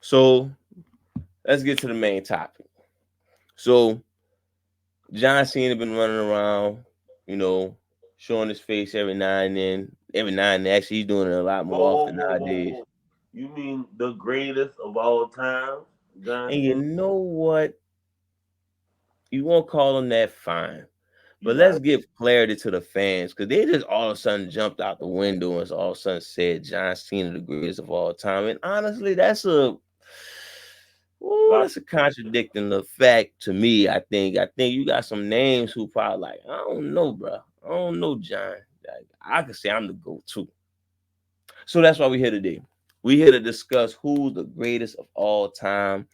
So let's get to the main topic. So John Cena been running around, you know, showing his face every now and then. Every now and then, actually, he's doing it a lot more Whoa, whoa, often whoa, whoa, nowadays. whoa. You mean the greatest of all time, John And you Cena? know what? You won't call him that, fine. You But let's got give clarity to the fans because they just all of a sudden jumped out the window and all of a sudden said John Cena the greatest of all time. And honestly, about that's a contradicting the fact to me. I think you got some names who probably like, I don't know, bro. I don't know, John. Like, I could say I'm the GOAT too. So that's why we're here today. We're here to discuss who's the greatest of all time.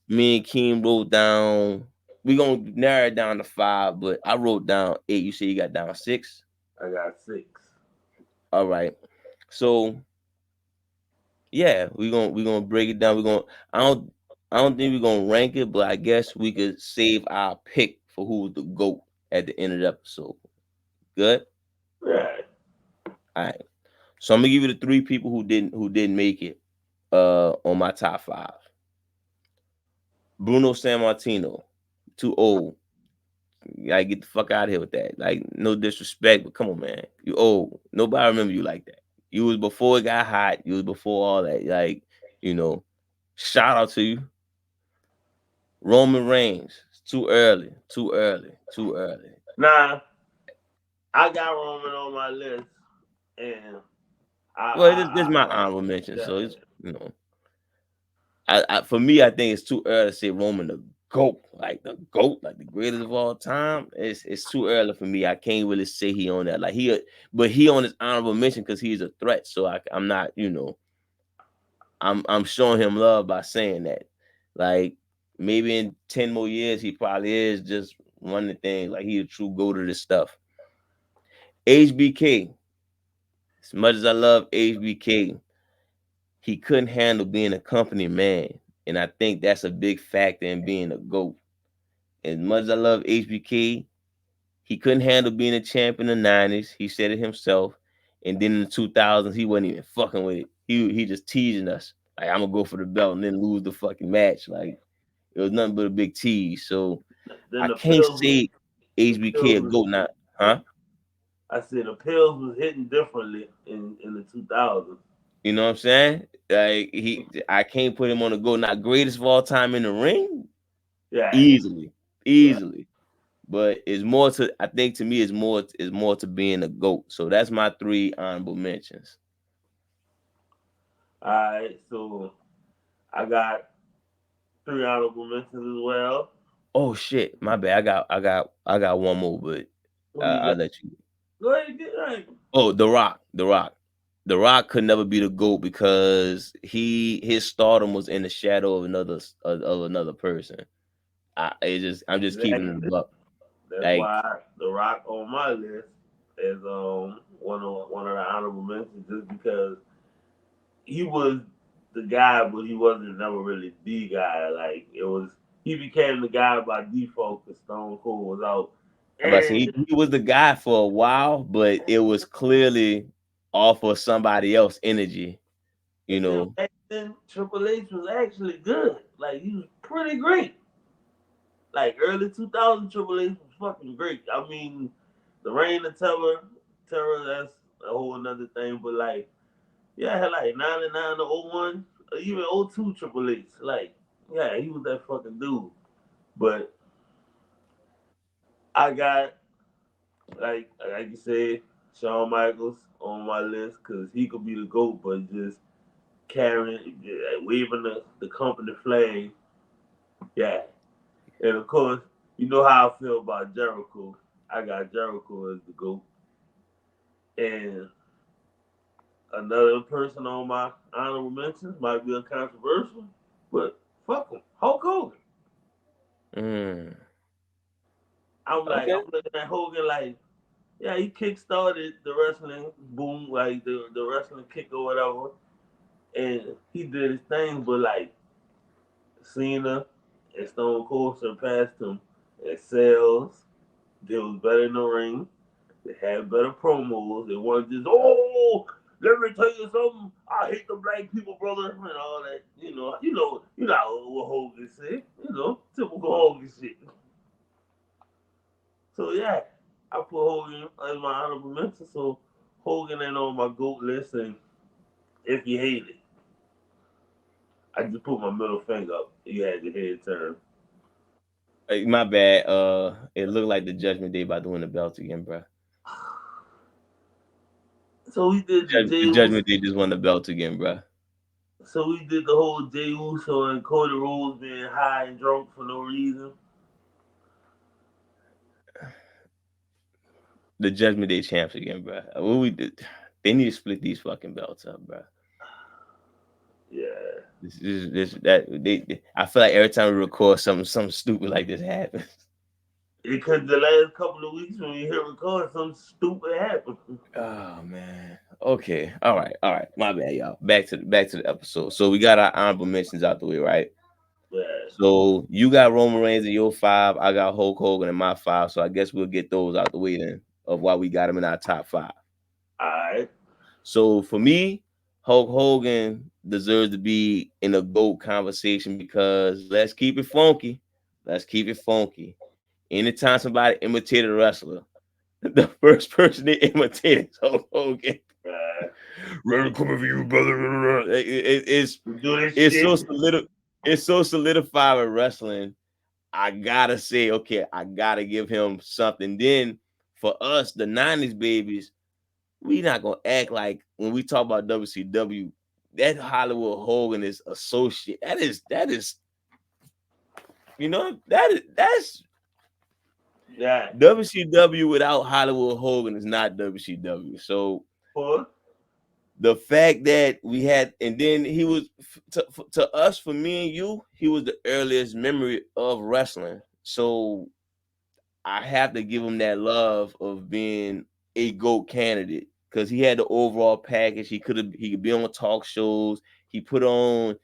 Me and Keem wrote down. We're gonna narrow it down to five, but I wrote down eight. You say you got down six. I got six. All right. So yeah, we're gonna break it down. We're gonna I don't think we're gonna rank it, but I guess we could save our pick for who's the GOAT at the end of the episode. Good? Right. All right. So I'm gonna give you the three people who didn't make it on my top five. Bruno San Martino, too old. You gotta get the fuck out of here with that. Like, no disrespect, but come on, man. You old. Nobody remember you like that. You was before it got hot. You was before all that. Like, you know, shout out to you. Roman Reigns. Too early. Too early. Too early. Now, I got Roman on my list, and Well, this is my I honorable mention. yeah, So it's for me, I think it's too early to say Roman the GOAT, like the greatest of all time. It's too early for me. I can't really say he on that. But he on his honorable mention because he's a threat. So I'm not, I'm showing him love by saying that. Like maybe in 10 more years, he probably is just one of the things. Like he a true GOAT to this stuff. HBK. As much as I love HBK, he couldn't handle being a company man. And I think that's a big factor in being a GOAT. As much as I love HBK, he couldn't handle being a champ in the 90s. He said it himself. And then in the 2000s, he wasn't even fucking with it. He just teasing us. Like, I'm going to go for the belt and then lose the fucking match. Like, it was nothing but a big tease. So then I the can't pills, say the HBK pills a was GOAT now. Huh? I said the pills was hitting differently in the 2000s. You know what I'm saying? Like, I can't put him on the GOAT. Not greatest of all time in the ring. Yeah, Easily. yeah. Easily. But it's more to I think to me it's more to being a GOAT. So that's my three honorable mentions. All right, so I got three honorable mentions as well. Oh shit, my bad. I got one more, but Who you I'll got? let you. Go ahead, get right. Oh, The Rock. The Rock. The Rock could never be the GOAT because his stardom was in the shadow of another person. I'm just keeping it a Exactly. buck. That's Like why The Rock on my list is one of the honorable mentions, just because he was the guy, but he wasn't never really the guy. Like it was, he became the guy by default because Stone Cold was out, I'm about to say, and he was the guy for a while, but it was clearly off of somebody else energy, you and then know. back then Triple H was actually good. Like he was pretty great. Like early 2000 Triple H was fucking great. I mean, the Reign of Terror, that's a whole another thing. But like, yeah, I had like 99 to 01, or even 02 Triple H. Like, yeah, he was that fucking dude. But I got, like you said, Shawn Michaels on my list because he could be the GOAT, but just carrying, waving the company flag. Yeah. And of course, you know how I feel about Jericho. I got Jericho as the GOAT. And another person on my honorable mentions might be a controversial, but fuck him. Hulk Hogan. Mm, I'm okay. looking at Hogan like, yeah, he kick-started the wrestling boom, like the wrestling kick or whatever. And he did his thing, but like Cena and Stone Cold surpassed him in sales. They was better in the ring. They had better promos. They weren't just, oh, let me tell you something. I hate the black people, brother, and all that. you know what Hogan said. Typical Hogan shit. So yeah, I put Hogan as my honorable mention. So Hogan ain't on my GOAT list, and if you hate it, I just put my middle finger up. You had your head turned. My bad. It looked like the Judgment Day about to win the belt again, bro. So we did the Jey The Uso. Judgment Day just won the belt again, bro. So we did the whole Jey Uso and Cody Rhodes being high and drunk for no reason. The Judgment Day champs again, bro. What we did? They need to split these fucking belts up, bro. Yeah. I feel like every time we record something stupid like this happens. Because the last couple of weeks when we hit record, something stupid happened. Oh man. Okay. All right. My bad, y'all. Back to the episode. So we got our honorable mentions out the way, right? Yeah. So you got Roman Reigns in your 5. I got Hulk Hogan in my 5. So I guess we'll get those out the way then of why we got him in our top 5. Alright. So for me, Hulk Hogan deserves to be in a GOAT conversation because let's keep it funky. Let's keep it funky. Anytime somebody imitated a wrestler, the first person they imitated is Hulk Hogan. Ready to come over you, brother. Do this It's shit. it's so solidified with wrestling. I gotta say, okay, I gotta give him something. Then for us, the 90s babies, we not gonna act like when we talk about WCW, that Hollywood Hogan is associate. That is that's Yeah. WCW without Hollywood Hogan is not WCW. So What? the fact that we had, and then he was to us, for me and you, he was the earliest memory of wrestling. So I have to give him that love of being a GOAT candidate because he had the overall package. He could be on talk shows. He put on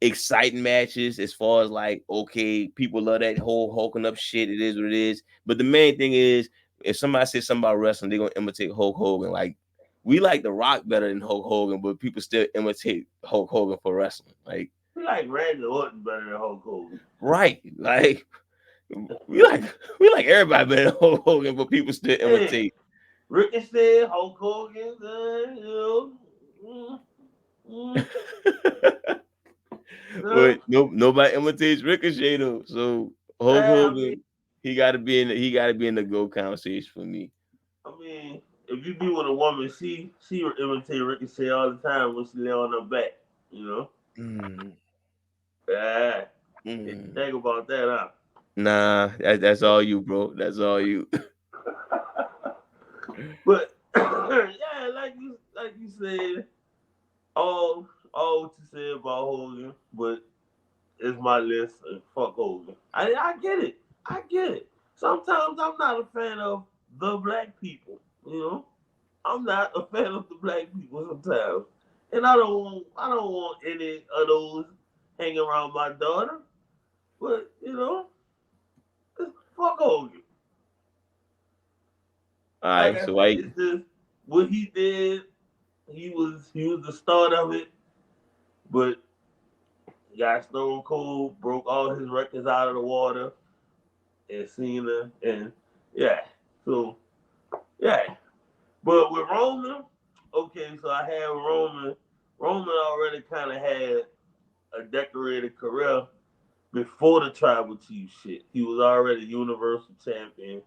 exciting matches as far as like, okay, people love that whole hulking up shit. It is what it is. But the main thing is, if somebody says something about wrestling, they're gonna imitate Hulk Hogan. Like we like The Rock better than Hulk Hogan, but people still imitate Hulk Hogan for wrestling. Like We like Randy Orton better than Hulk Hogan. right, like we like we like everybody better than Hulk Hogan, but people still Hey, imitate. Ricochet, Hulk Hogan, mm, mm, uh, But nobody imitates Ricochet though. So Hulk I mean, Hogan, he gotta be in the GO conversation for me. if you be with a woman, she would imitate Ricochet all the time when she lay on her back. You know. Mm, Yeah. mm. Think about that, huh? Nah, that's all you, bro. That's all you. But yeah, like you said, all what you said about Hogan, but it's my list and fuck Hogan. I get it. I get it. Sometimes I'm not a fan of the black people, you know. I'm not a fan of the black people sometimes. And I don't want any of those hanging around my daughter. But, fuck Hogan. All Like right, I so said, I it's just what he did. He was the start of it, but got Stone Cold, broke all his records out of the water, and CENA, and yeah. So yeah, but with Roman, okay, so I had Roman. Roman already kind of had a decorated career before the tribal chief shit. He was already Universal Champion,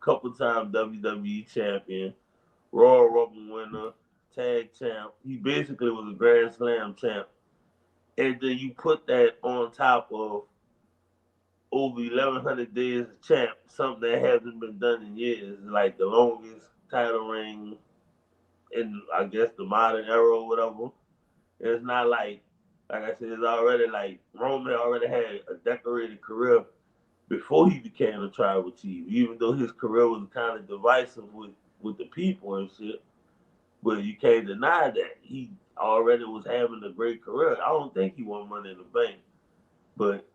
couple time WWE Champion, Royal Rumble winner, Tag Champ. He basically was a Grand Slam champ. And then you put that on top of over 1,100 days as champ, something that hasn't been done in years, like the longest title reign in, I guess, the modern era or whatever. It's not like I said, it's already like Roman already had a decorated career before he became a tribal chief, even though his career was kind of divisive with the people and shit. But you can't deny that he already was having a great career. I don't think he won Money in the Bank, but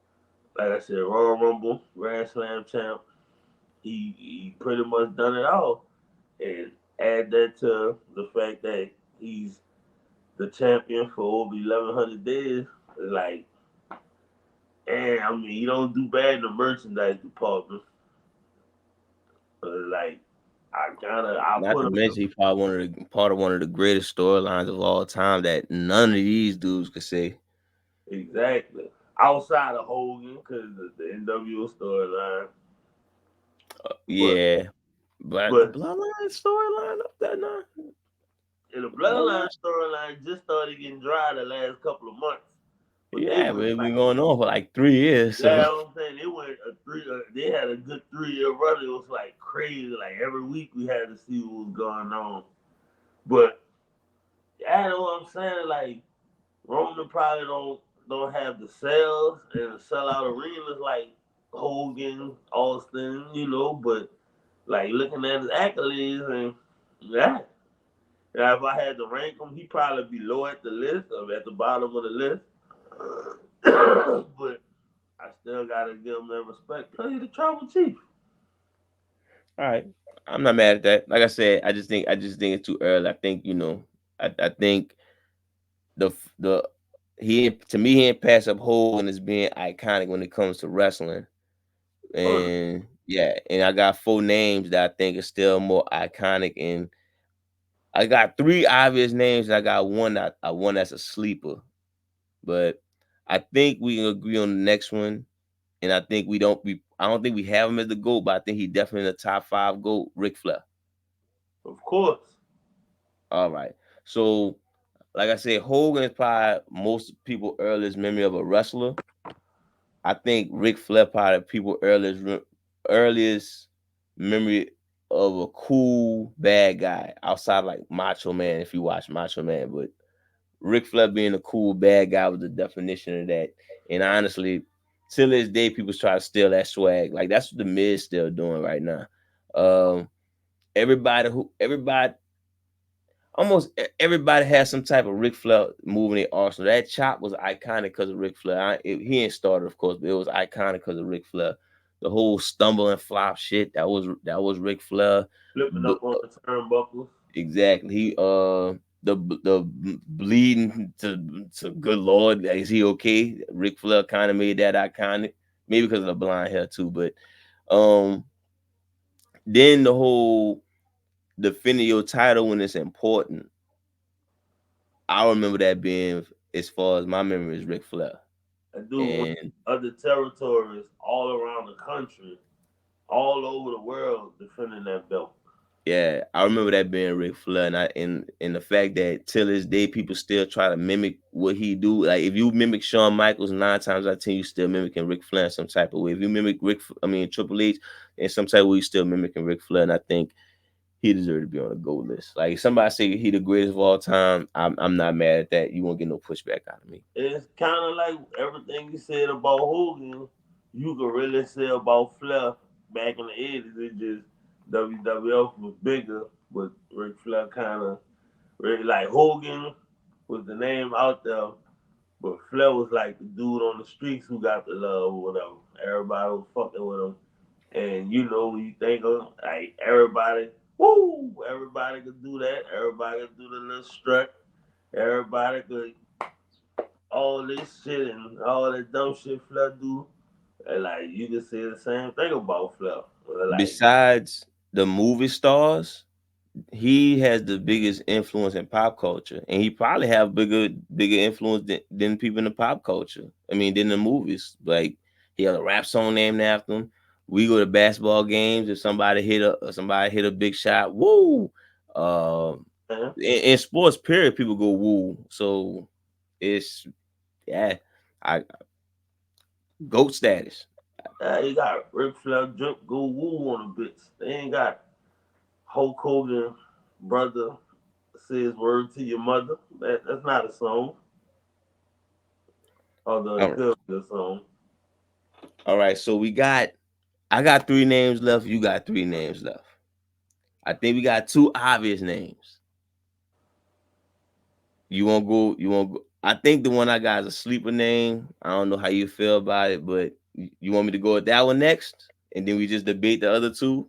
like I said, Royal Rumble, Grand Slam champ, he pretty much done it all. And add that to the fact that he's the champion for over 1,100 days. Like I mean, he don't do bad in the merchandise department. But like, I Not put to him mention, he probably part of one of the greatest storylines of all time that none of these dudes could say. exactly outside of Hogan because of the NWO storyline. But Yeah, but the but Bloodline storyline up there now. in the Bloodline, Bloodline storyline just started getting dry the last couple of months. But they yeah, but went it's like been going on for like 3 years. So yeah, I'm saying they went a three. They had a good 3 year run. It was like crazy. Like every week we had to see what was going on. But I know what I'm saying. Like Roman probably don't have the sales and the sellout arenas like Hogan, Austin, But like looking at his accolades and yeah, yeah, if I had to rank him, he'd probably be low at the list or at the bottom of the list. But I still gotta give him that respect. Play the tribal chief. all right, I'm not mad at that. Like I said, I just think it's too early. I think I think the to me he ain't pass up Hogan as being iconic when it comes to wrestling. Oh, And yeah, and I got 4 names that I think are still more iconic. And I got 3 obvious names. I got one that's a sleeper. But I think we can agree on the next one. And I don't think we have him as the GOAT, but I think he definitely in the top 5 GOAT, Ric Flair. of course. All right. So like I said, Hogan is probably most people earliest memory of a wrestler. I think Ric Flair probably people earliest memory of a cool bad guy outside like Macho Man. If you watch Macho Man, but Ric Flair being a cool bad guy was the definition of that. And honestly, till this day, people try to steal that swag. Like that's what the Miz still doing right now. Um, everybody almost everybody has some type of Ric Flair move in their arsenal. That chop was iconic because of Ric Flair. He ain't started, of course, but it was iconic because of Ric Flair. The whole stumble and flop shit that was Ric Flair. Flipping But up on the turnbuckles. exactly, the bleeding to good lord, is he okay? Ric Flair kind of made that iconic, maybe because of the blonde hair too. But um, then the whole defending your title when it's important. I remember that being as far as my memory is Ric Flair. I do when And other territories all around the country, all over the world defending that belt. yeah, I remember that being Ric Flair, and the fact that till this day people still try to mimic what he do. Like if you mimic Shawn Michaels 9 times out of 10, you still mimicking Ric Flair in some type of way. If you mimic Triple H in some type of way, you still mimicking Ric Flair. And I think he deserved to be on the GOAT list. Like if somebody say he the greatest of all time, I'm not mad at that. You won't get no pushback out of me. It's kind of like everything you said about Hogan, you could really say about Flair back in the 80s. It just WWF was bigger, but Ric Flair kind of really like Hogan was the name out there, but Flair was like the dude on the streets who got the love or whatever. Everybody was fucking with him. And when you think of like everybody, woo, everybody could do that. Everybody could do the little strut. Everybody could all this shit and all that dumb shit Flair do. And like you can say the same thing about Flair. Like Besides the movie stars, he has the biggest influence in pop culture, and he probably have bigger influence than people in the pop culture. I mean, than the movies. Like he has a rap song named after him. We go to basketball games. If somebody hit a big shot, woo. man, In sports, period, people go woo. So it's yeah, I goat status. yeah, you got Ric Flair drip go woo on the bits. They ain't got Hulk Hogan brother says word to your mother. That's not a song. Although it All could be a song. all right, so I got 3 names left. You got 3 names left. I think we got 2 obvious names. You won't go. You won't go. I think the one I got is a sleeper name. I don't know how you feel about it, but you want me to go with that one next, and then we just debate the other 2.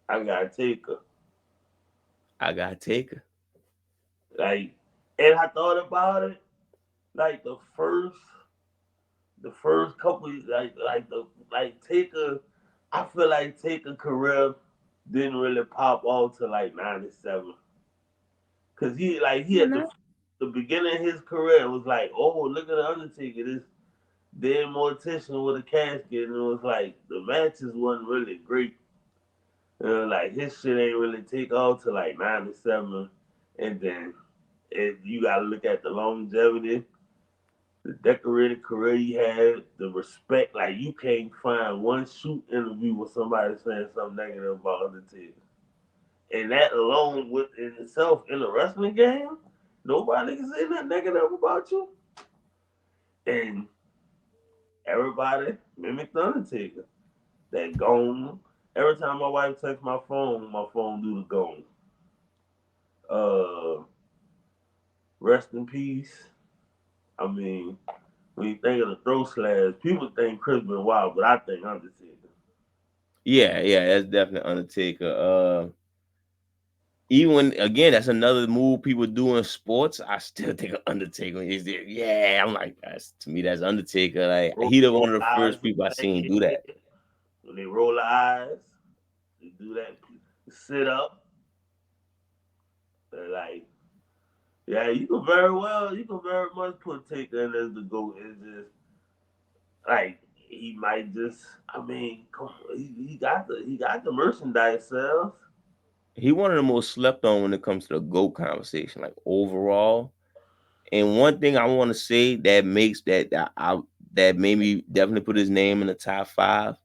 I gotta take her. I got Taker. Like, and I thought about it. Like the first the first couple like Taker, I feel like Taker career didn't really pop off to like '97, cause he Why at not? the beginning of his career was like, oh, look at the Undertaker, this dead mortician with a casket, and it was like the matches wasn't really great. Like his shit ain't really take off to like '97, and then you gotta look at the longevity, the decorated career he had, the respect. Like you can't find one shoot interview with somebody saying something negative about Undertaker, and that alone within itself in the wrestling game, nobody can say nothing negative about you, and everybody mimicked the Undertaker. That gong. Every time my wife takes my phone do the gong. Uh, Rest in peace. I mean, when you think of the throw slash, people think Chris Benoit, but I think Undertaker. Yeah, yeah, that's definitely Undertaker. Even when again, that's another move people do in sports. I still think of Undertaker is there. Yeah, I'm like, that's to me, that's Undertaker. Like he the Roll one of the eyes first with people I their seen do that. head. When they roll their eyes, they do that. Sit up. They're like, yeah, you can very much put Taker in as the GOAT. It's just like he might just. I mean, come on, he got the merchandise sales. He one of the most slept on when it comes to the GOAT conversation, like overall. And one thing I want to say that makes that made me definitely put his name in the top five.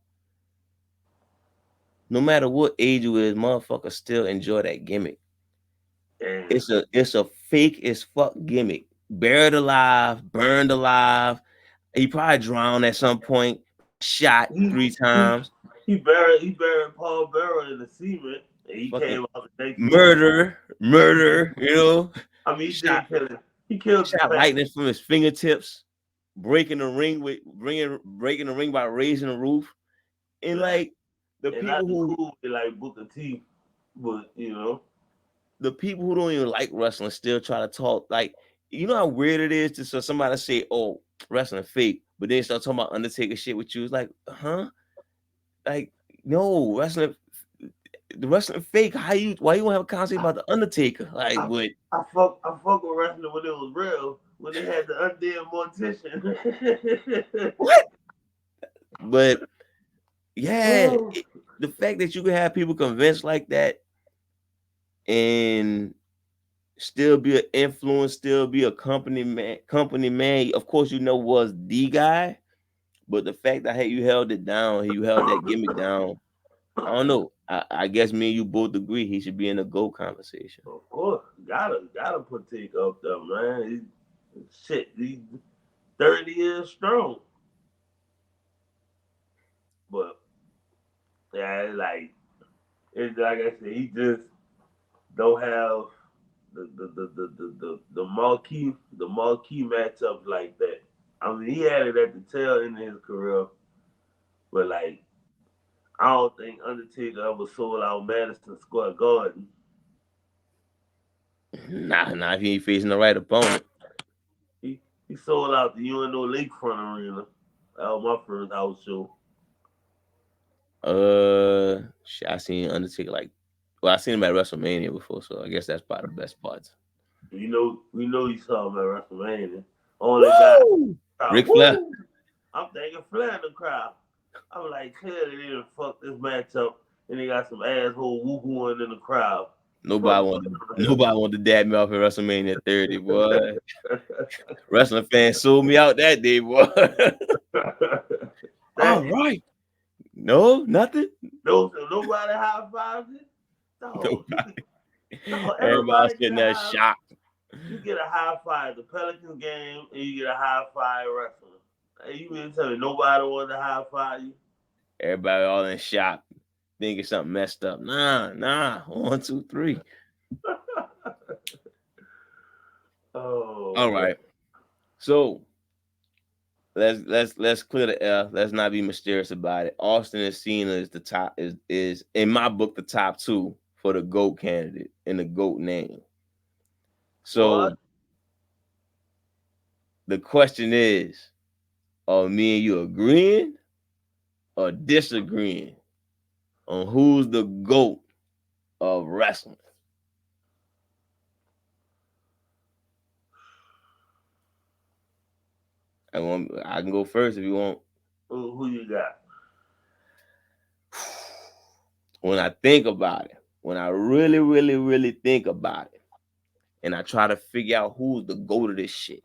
No matter what age you is, motherfuckers still enjoy that gimmick. And It's a fake as fuck gimmick. Buried alive, burned alive. He probably drowned at some point, shot he three he times, he buried Paul Bearer in the cement, and he fucking came out the next week. murder, I mean, he shot did kill him. He killed the shot fat. lightning from his fingertips, breaking the ring by raising the roof. And Like, like the and people not the who cool way like Booker T, but the people who don't even like wrestling still try to talk like you know how weird it is to so somebody say, "Oh, wrestling fake," but then start talking about Undertaker shit with you. It's like, huh? Like, no, the wrestling fake. Why you want to have a conversation I, about the Undertaker? Like, I what? I fuck with wrestling when it was real, when they had the undead mortician. What? But yeah, Oh, the fact that you can have people convinced like that and still be an influence, still be a company man. Of course, was the guy, but the fact that hey, you held it down, you held that gimmick down. I don't know. I guess me and you both agree he should be in the GOAT conversation. of course, gotta put Tick up there, man. He's 30 years strong, but yeah, it's like I said, he just don't have the marquee matchups like that. I mean, he had it at the tail end of his career, but like I don't think Undertaker ever sold out Madison Square Garden. Nah, if he ain't facing the right opponent. He sold out the UNO Lakefront Arena. That was my first house show. Shit, I seen Undertaker well, I seen him at WrestleMania before, so I guess that's probably the best parts. We know you saw him at WrestleMania. Only guy, Woo! Ric Flair. woo! I'm thinking Flair in the crowd. I'm like, clearly they didn't fuck this match up, and they got some asshole woo-hooing in the crowd. Nobody Fuck wanted Flair. nobody wanted to dab me off at WrestleMania 30, boy. Wrestling fans sold me out that day, boy. that All right. No, nothing. nobody high fives it. No, Nobody. no, Everybody everybody get sitting a there high. shocked. You get a high five at the Pelicans game, and you get a high five wrestling. Hey, you mean to tell me nobody wanted to high five you? Everybody all in shock, thinking something messed up. Nah. 1, 2, 3. Oh All man. right. So let's clear the air. Let's not be mysterious about it. Austin and Cena is the top is in my book the top two for the GOAT candidate in the GOAT name. What? So the question is, Or me and you agreeing or disagreeing on who's the GOAT of wrestling? I can go first if you want. Who you got? When I think about it, when I really, really, really think about it, and I try to figure out who's the GOAT of this shit,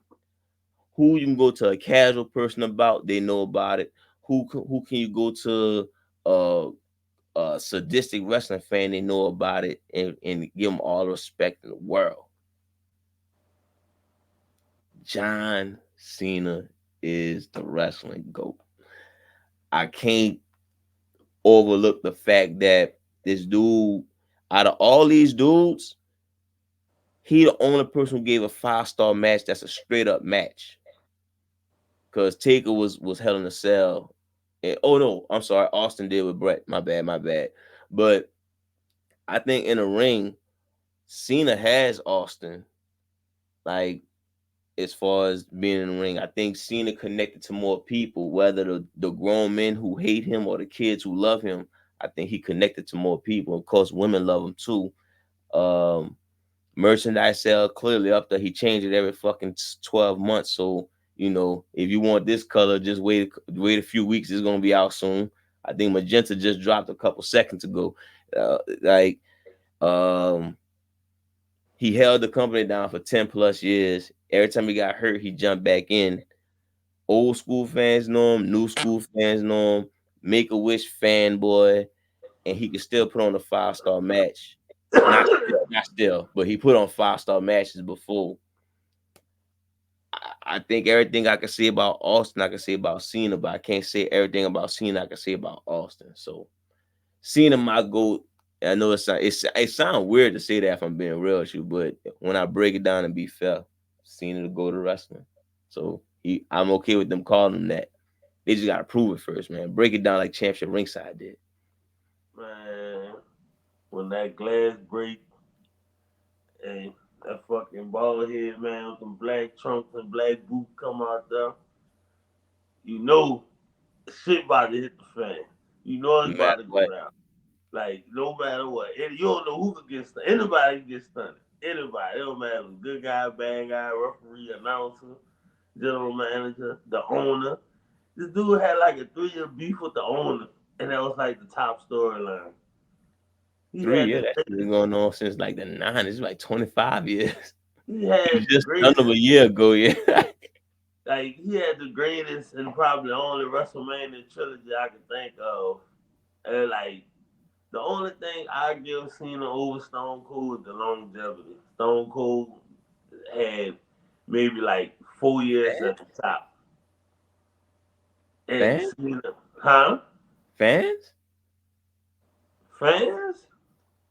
who you can go to a casual person about, they know about it. Who can you go to uh, a sadistic wrestling fan, they know about it, and give them all the respect in the world. John Cena is the wrestling GOAT. I can't overlook the fact that this dude, out of all these dudes, he the only person who gave a 5-star match that's a straight up match. Cause Taker was Hell in a Cell. And, oh no, I'm sorry, Austin did with Brett. My bad, my bad. But I think in the ring, Cena has Austin. Like as far as being in the ring, I think Cena connected to more people, whether the grown men who hate him or the kids who love him. I think he connected to more people. Of course, women love him too. Um, Merchandise sale clearly up there. He changed it every fucking 12 months. So, if you want this color, just wait a few weeks. It's gonna be out soon. I think magenta just dropped a couple seconds ago. Like he held the company down for 10 plus years. Every time he got hurt, he jumped back in. Old school fans know him, new school fans know him, Make a Wish fanboy, and he could still put on a 5-star match. Not still, but he put on 5-star matches before. I think everything I can say about Austin, I can say about Cena, but I can't say everything about Cena I can say about Austin. So Cena, my goat. I know it sounds weird to say that if I'm being real with you, but when I break it down and be fair, Cena to go to wrestling. So I'm okay with them calling him that. They just gotta prove it first, man. Break it down like Championship Ringside did. Man, when that glass break and that fucking bald head man with them black trunks and black boots come out there, you know shit about to hit the fan. You know No it's matter about to go what. down. Like no matter what, you don't know who could get stunned. Anybody can get stunned. Anybody. It don't matter. Good guy, bad guy, referee, announcer, general manager, the owner. This dude had like a 3 year beef with the owner, and that was like the top storyline. He 3 had years, the that shit been going on since like the 90s. It's like 25 years. he He was had the just done them greatest a year ago, yeah. like he had the greatest and probably the only WrestleMania trilogy I can think of. And like the only thing I give Cena over Stone Cold is the longevity. Stone Cold had maybe like 4 years at the top. And Fans? Cena, huh? Fans? Fans?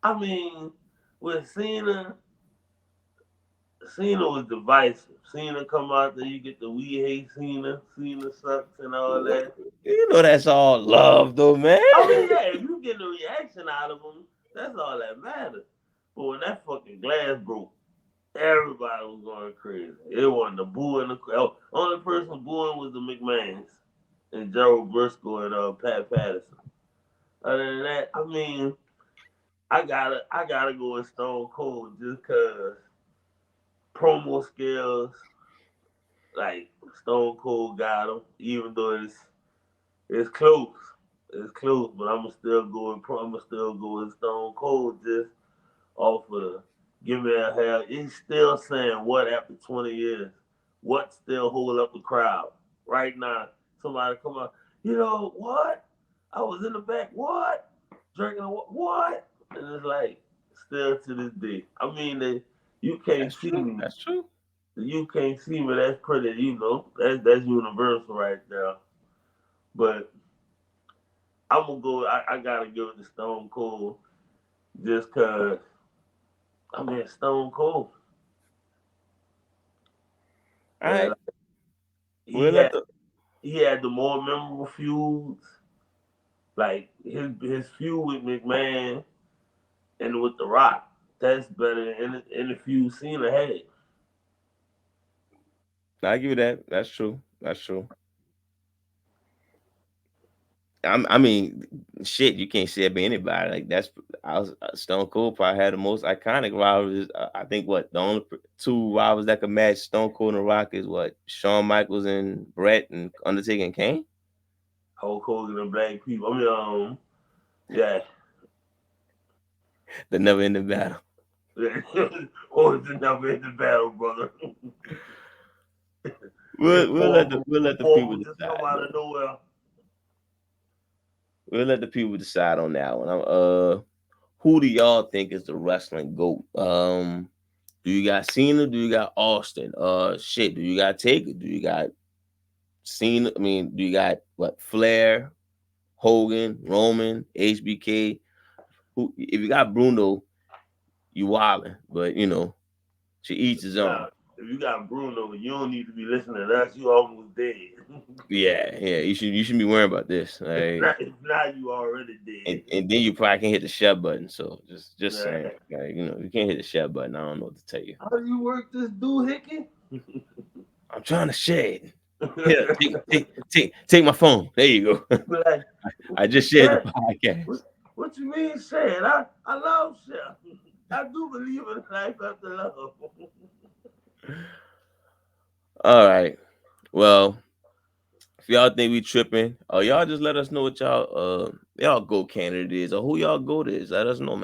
I mean, with Cena was divisive. Cena come out there, you get the we hate Cena, Cena sucks and all What? that. You know that's all love though, man. I mean, yeah, if you get a reaction out of him, that's all that matters. But when that fucking glass broke, everybody was going crazy. It wasn't the boo in the crowd. Only person booing was the McMahons and Gerald Briscoe and Pat Patterson. Other than that, I mean, I gotta go with Stone Cold just cause promo skills, like Stone Cold got him, even though it's close. It's close, but I'ma still go with Stone Cold just off of the give me a hell. He's still saying what after 20 years? What still hold up the crowd? Right now, somebody come out, you know what? I was in the back, what? Drinking what? And it's like still to this day. I mean you can't That's see true. me. That's true. You can't see me, that's pretty, that's universal right there. But I'm gonna go. I gotta give it to Stone Cold just cause I mean Stone Cold. All And right. like, he We'll let had the he had the more memorable feuds, like his feud with McMahon and with The Rock. That's better than any feud Cena had. I give you that. That's true. That's true. I mean, shit, you can't say it be anybody. Like that's Stone Cold probably had the most iconic rivals. I think what the only two rivals that could match Stone Cold and Rock is what Shawn Michaels and Brett and Undertaker and Kane. Hulk Hogan and Black people. I mean, yeah. The never ending battle. Always the number in the battle, brother. We'll let the Before people just decide, come out man. of nowhere. We'll let the people decide on that one. Who do y'all think is the wrestling goat? Do you got Cena? Do you got Austin? Shit. Do you got Taker? Do you got Cena? I mean, do you got what? Flair, Hogan, Roman, HBK? Who? If you got Bruno, you wildin'. But she eats his own. If you got Bruno, you don't need to be listening to us. You almost dead. Yeah, yeah. You should be worrying about this. If not, you already And, dead. and then you probably can hit the share button. So just saying, Yeah. you can't hit the share button. I don't know what to tell you. How do you work this doohickey? I'm trying to share it. Here, take my phone. There you go. Like, I just shared the yeah, podcast. what you mean saying? I love shit. I do believe in life after love. All right. Well, if y'all think we tripping, y'all just let us know what y'all go candidate is or who y'all go to is. Let us know, man.